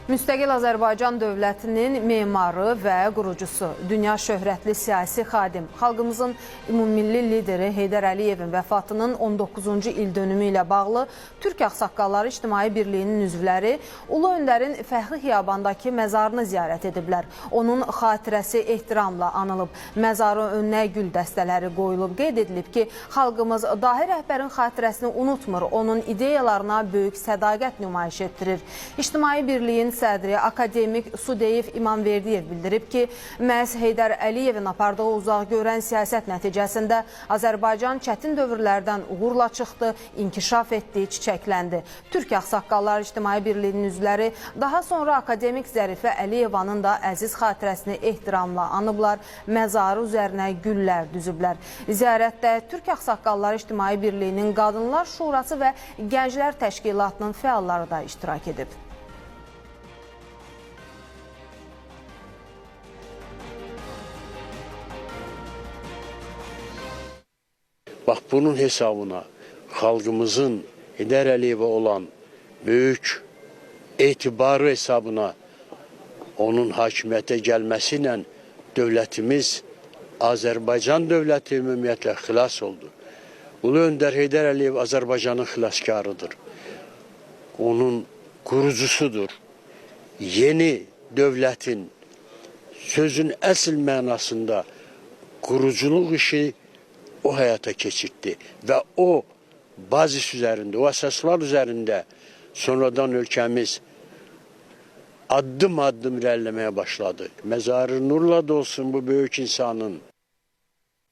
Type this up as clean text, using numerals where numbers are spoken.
Müstəqil Azərbaycan dövlətinin memarı və qurucusu, dünya şöhrətli siyasi xadim, xalqımızın ümummilli lideri Heydər Əliyevin vəfatının 19-cu il dönümü ilə bağlı Türk Ağsaqqalları İctimai Birliyinin üzvləri Ulu Öndərin Fəxri Xiyabandakı məzarını ziyarət ediblər. Onun xatirəsi ehtiramla anılıb, məzarı önünə gül dəstələri qoyulub. Qeyd edilib ki, xalqımız dahi rəhbərin xatirəsini unutmur, onun ideyalarına böyük sədaqət nümayiş etdirir. İctimai Birliyin sədri akademik Sudeyev İmamverdiyev bildirib ki, məhz Heydər Əliyevin apardığı uzaq görən siyasət nəticəsində Azərbaycan çətin dövrlərdən uğurla çıxdı, inkişaf etdi, çiçəkləndi. Türk Ağsaqqalları İctimai Birliyinin üzvləri daha sonra akademik Zərifə Əliyevanın da əziz xatirəsini ehtiramla anıblar, məzarı üzərinə güllər düzüblər. Ziyarətdə Türk Ağsaqqalları İctimai Birliyinin Qadınlar Şurası və Gənclər Təşkilatının fəalları da iştirak edib. Bax, bunun hesabına xalqımızın Heydər Əliyevə olan böyük etibarı hesabına onun hakimiyyətə gəlməsi ilə dövlətimiz, Azərbaycan dövləti ümumiyyətlə xilas oldu. Ulu Öndər Heydər Əliyev Azərbaycanın xilaskarıdır. Onun qurucusudur. Yeni dövlətin sözün əsl mənasında quruculuq işi o həyata keçirdi və o bazis üzərində, o əsaslar üzərində sonradan ölkəmiz addım-addım irəliləməyə başladı. Məzarı nurla dolsun bu böyük insanın.